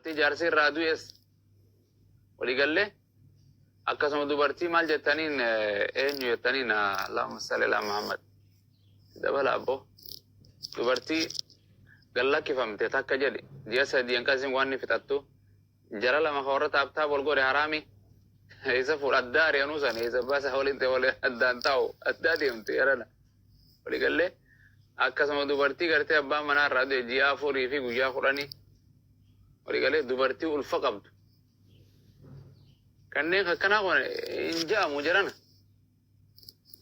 Jaarsi irraa du'es walii gallee akkasuma dubartii maal jettaniin eenyu jettaniin Allahumma salli ala Muhammad dabala abbo dubartii gallakkifamte takka jedhi ji'a sadii hanqasin waan ni fixattu jara lama horra taaptaa bol godhe haraami isa fuudha addaa ari'anuu sana isa baasa waliin ta'e waliin addaan taa'u addaa deemte yarana walii gallee akkasuma dubartii gartee abbaan manaa irraa du'e ji'a afurii fi guyyaa 10 walii galee dubartii ulfa qabdu kanneen akkanaa kun hin ja'amu jirana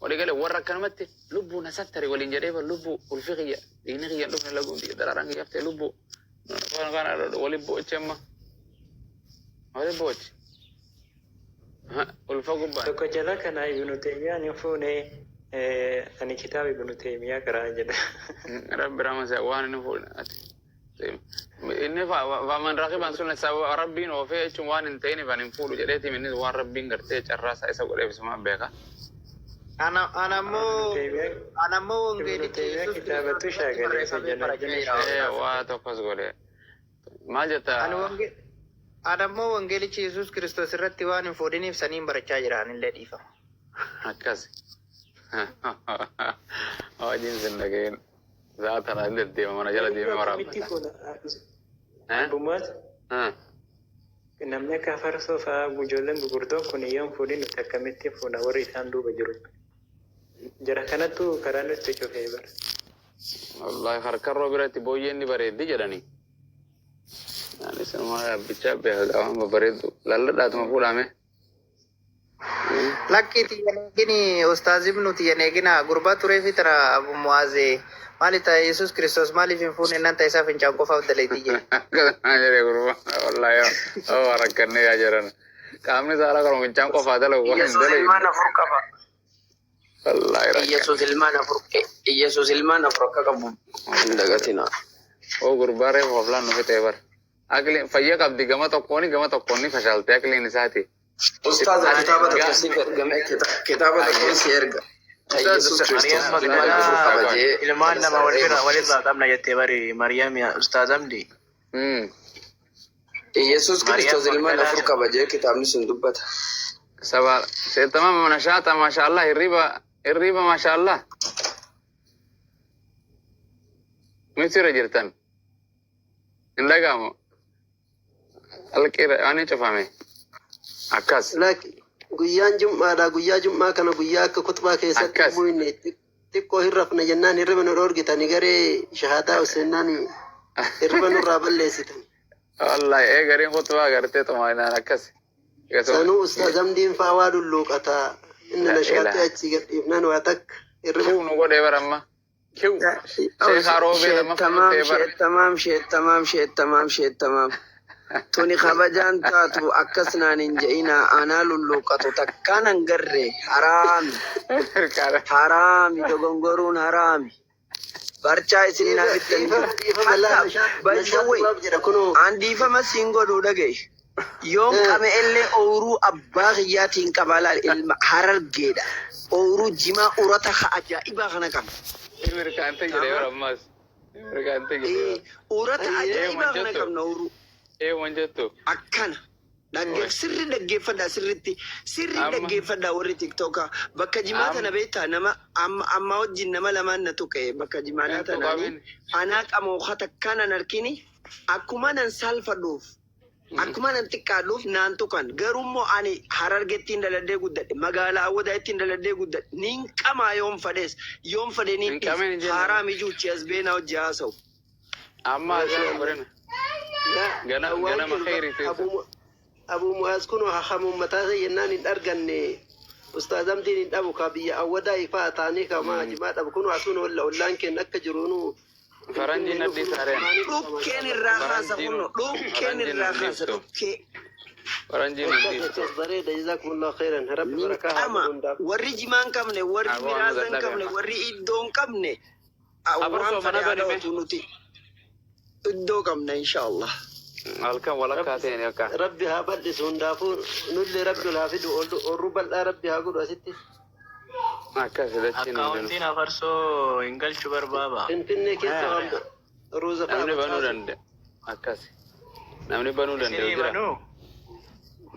walii galee warra akkanumatti lubbuu nasattare waliin jedhee lubbuu ulfi kiyya dhiigni kiyya dhufne laguun kiyya dararaan kiyya haftee lubbuu kana waliin bo'ochi amma waliin bo'ochi ulfa gubbaan. Tokko jala kana Ibnu Taymiyaan hin fuune ani kitaaba Ibnu Taymiyaa karaa jedha. Rabbi ramasa waan inni fuune ati. Inni faman raqiban sunna sababa rabbiin ofee jechuun waan hin ta'iniif ani hin fuudhu jedheeti inni waan rabbiin gartee carraasaa isa godheef isuma beeka. Anammoo wangeelichi Yesuus kitaabatu shaagalee isa jala waa tokkos godhe. Maal jetta? Anammoo wangeelichi Yesuus Kiristoos irratti waan hin fuudhiniif saniin barachaa jiran illee dhiifama. Akkas. Hojiin sin dhageen. Zaatana deddeema mana jala deemee waraabata. Abbumaat namni akka farsoo fa'aa ijoolleen gurguddoon kun yoo hin fuudhin nuti akkamitti fuuna warri isaan duuba jiru. Jara kanattu karaa nutti cufee bara. Wallahi harkarroo biratti booyyeen ni bareeddi jedhanii. Ani sama yaabbicha beeka qaama bareeddu lalladhaatuma fuudhame. Lakkiiti yanegini Ustaaz Ibnu Tiyanegina gurbaa turee fi tara Abu Muazee maalita Yesuus Kiristoos maaliif hin fuune nanta isaa fincaan qofaaf daleetii jedhe. Jedhee gurbaa wallahi yoo rakkannee yaa jiran qaamni saala qabu fincaan qofaa dalagu waan hin daleetii. Ilmaan afur qaba. Wallahi rakkannee. Yesuus ilmaan afur akka qabu hin dagatina. Oo gurbaa reefu hoflaan nufi ta'e bara. Akiliin fayyaa qabdi gama tokkoon ni fashaaltee akiliin isaati. Ustaz kitaaba tokkoon si erga. Ilmaan nama walirraa qabna jettee bari Mariyaam Ustaaz Amdi. Yesuus Kiristoos ilmaan afur qaba jee kitaabni sun dubbata. Sabaa seetama nashaata maashaallah hirriba maashaallah. Misira jirtan. Hin dhaga'amu. Alqira ani cufame. Akkas. Guyyaan Jum'aadha guyyaa Jum'aa kana guyyaa akka kutbaa keessatti bu'inne xiqqoo hirrafna jennaan hirriba nu dhoorgitani garee shahaadaa Huseenaan hirriba nurraa balleessitan. Wallahi gareen kutbaa gartee xumaanaan akkas. Sanuu Ustaaz Amdiin fa'aa waa dulluuqataa inni nashaatti achi gadhiifnaan waa takka hirriba. Nu godhee baramma. Kiu. Sheekhaa roobee lama fuutee bara. Tamaam. Tuni kabajaan taatu akkasnaan hin je'ina anaa lulluuqatu takkaan hangarre haraami dogongoruun haraami barchaa isin naafittan an dhiifama siin godhuu dhagaye yoon qame illee ooruu abbaa kiyyaatiin qabaalaa ilma harargeedha ooruu jimaa urata ka ajaa'ibaa kana qaba. Urata ajaa'ibaa kana qabna ooruu. Wanjattu. Akkana. Sirri dhaggeeffadhaa warri TikTokaa bakka jimaa tana beektaa nama amma wajjin nama lamaan na tuqe bakka jimaa tanaanii anaa qamoo takkaan harkini akkuma nan salfadhuuf akkuma nan xiqqaadhuuf naan tuqan garuummoo ani harargettiin daladhee guddadhe magaalaa awwadaa ittiin daladhee guddadhe niin qamaa yoon fadhee niin dhiis haaraa mijuuchi as beenaa hojii haasa'u. Amma asii barina. Ganama khayri Abu Muaz kun haxamuun mataa yennaan hin arganne Ustaaz Amdiin hin dhabu ka biyya awwadaa ifaa taanii kama jimaa dhabu kun asuun ollaan kenna akka jiruunu faranjii nadhii saareen. Dhukkeen irraa kaasa kunno dhukkeen irraa kaasa dhukkee. Faranjii nadhii. Bareeda jazakumullahu khairan rabbi barakaa haa warri jimaan qabne warri miraazan qabne warri iddoon qabne waan fadhaadhatu nuti iddoo qabna inshallah. Halkan walakkaa ta'een akka. Rabbi haa bal'isu hundaafuu nullee rabbi laa fidu orru bal'aa rabbi haa godhu asitti. Akkas dachiin. Akkaawuntiin afarsoo hin galchu barbaaba. Finfinnee keessa waan ruuza namni banuu danda'a. Akkas. namni banuu danda'u jira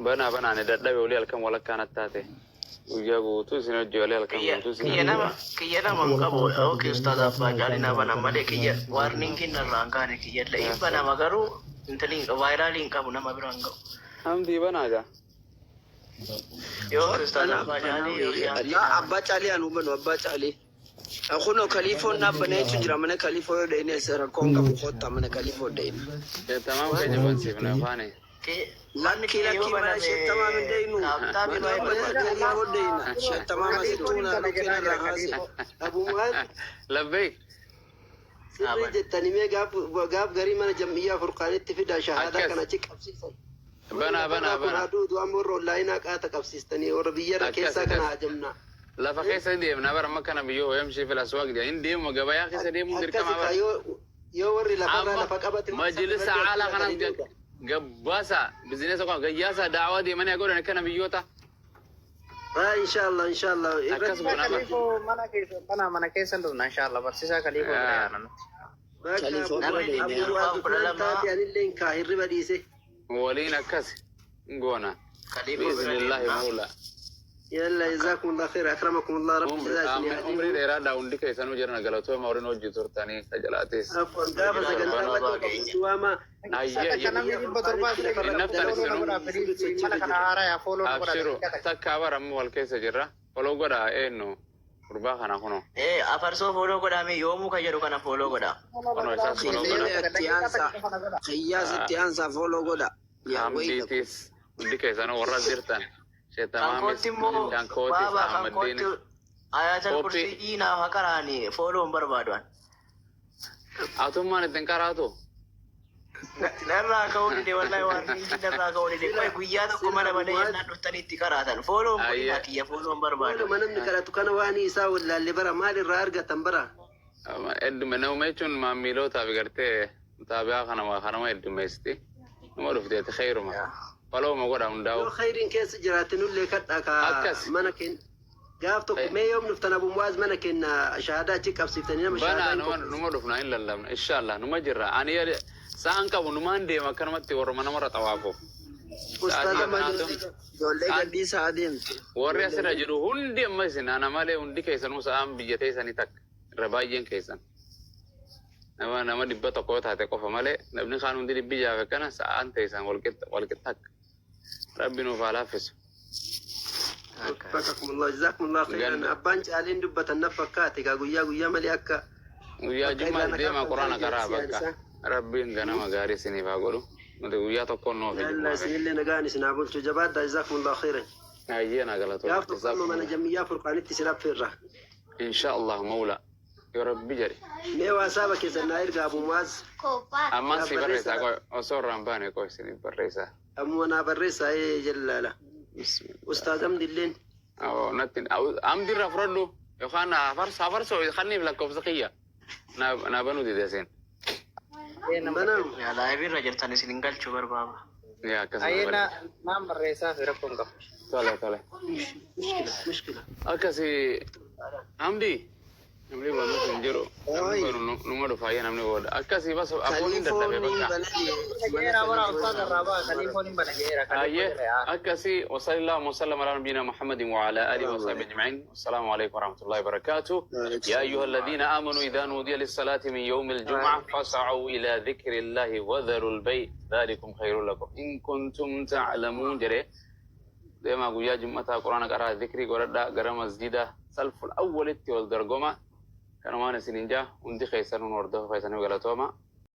bana ani dadhabe olii halkan walakkaan attaate guyyaa guutuu isin hojii olii halkan guutuu isin kiyya nama qabu okay ustaad abbaa jaalina bana malee kiyya warning kinarraan kaane kiyya la'in banama garuu intaliin vaayiraaliin qabu nama biraan qabu hamdii banaaga yoo ustaad abbaa jaalii abbaa caalii anu banu abbaa caalii akuno kalifoon dhaabbanee jechuun jira mana kalifoo yoo dheeynes rakkoon qabu kottaa mana kalifoo dheeyne. Tamam keenya bansiifne afaane. Lakki mana sheettamaa min deeynu. Kaliyaa hoo deeyna. Sheettamaa masittuuna dhukkeen irraa kaase. Abumaal. Labbeek. Sirrii jettanii mee gaaf garii mana jam'iyyaa furqaanitti fida shahaadaa kana achi qabsiisan. Bana. Aduutu amma warra onlaayinaa qaata qabsiistanii warra biyyarra keessaa kana hajamna. Lafa keessa deemna bara amma kana biyyoo yamshii fil aswaaq jedha hin deemu gabayaa keessa deemuun dirqama bara yoo warri lafarraa lafa qabate majlisa caalaa kana gabbaasa bizineesa qaba gayyaasa daawaa deemanii agoodhan akkana biyyoota inshallah akkas mana keessa dhufna inshallah barsiisaa kaliifoo anillee kaa hirriba dhiise waliin akkas goona biiznillaahi muula يلا جزاكم الله خير اكرمكم الله رب عمري ديرا داون دي كيسانو جرنا غلطو ما ورن وجي تورتاني خجلاتيس عفوا غاب سغنتا دوما abshiru takka baram wal keessa jirra foloo godha eenyu gurbaa kana kuno afarsoo foloo godhame yoomuu ka jedhu kana foloo godha kuno isaas foloo godha khiyyaasitti aansa foloo godha hamdiitis hundi keessanuu warra jirtan kankooti immoo baaba kankooti ayatal kursii naa hakaraani fooloon barbaaduan atummaan ittiin qaraatu narraa ka'uu dide wallahi waan narraa ka'uu dide qoy guyyaa tokko mana badee yennaan dhuftanii itti qaraatan fooloon kun kiyya fooloon barbaadu namni qaratu kana waan isaa wallaalle bara maal irraa argatan bara hedduma nama jechuun maamilootaaf gartee mutaabi'aa kanama heddumeesti nama dhufteeti khayruma faloo godha hundaa'u yoo khayriin keessa jiraatinullee kadhaa ka mana kenna gaaf tokko mee yoom dhuftan abumuwaaz mana kenna shahaadaa achi qabsiiftanii nama shahaadaa numa dhufnaa hin lallabna inshallah numa jirra ani sa'an qabu numaan deema akkanumatti warra namarra xawaafuuf ijoollee gadhiisaa adeemtu warri asirra jiru hundi amma isin ana malee hundi keessanuu sa'aan biyya teessanii takka irra baay'een keessan nama 100 taate qofa malee namni kaan hundi 100 akkana sa'aan teessan walqixa akka rabbi nuuf haa laaffisu. Bakakum Allah jazakum Allah khairan abbaan caaleen dubbatan na fakkaate ka guyyaa malee akka guyyaa jumaa deema quraana karaa bakka rabbiin ganama gaarii isiniif haa godhu nuti guyyaa tokkoon nuuf Allah isinillee nagaan isin haa bulchu jabaadha jazakum Allah khairan hayyee na galatoo gaaf tokko mana jamiyyaa furqaanitti isin affeerra insha Allah mawla يا ربي جري مي واسابا كيسنا يرجع ابو معاذ اما سي بريسا اصور رامباني كويس بريسا امونا بريسا اي جلاله بسم الله استاذ امد اللين او نتن او امد رفرلو يا خانا فرسو خلني بلا كوفزقيه انا بنو دي دسين بنو يا لايفين رجلتني سننقل شو بابا يا كسر اينا نام بريسا في ركن طلع مشكله اكسي امدي namni baanu sun jiru numa dhufaayyee namni booda akkasii bas abbooniin dadhabee bakka akkasii وصلى الله وسلم على نبينا محمد وعلى اله وصحبه اجمعين والسلام عليكم ورحمه الله وبركاته يا ايها الذين امنوا اذا نودي للصلاه من يوم الجمعه فاسعوا الى ذكر الله وذروا البيع ذلكم خير لكم ان كنتم تعلمون جري دائما قويا جمعة قرآن قرأ ذكري قرأ قرأ مسجدة سلف الأول والدرجمة كانوا معنا سنينجا وندي خيسان ونورده خيسان وغلطوما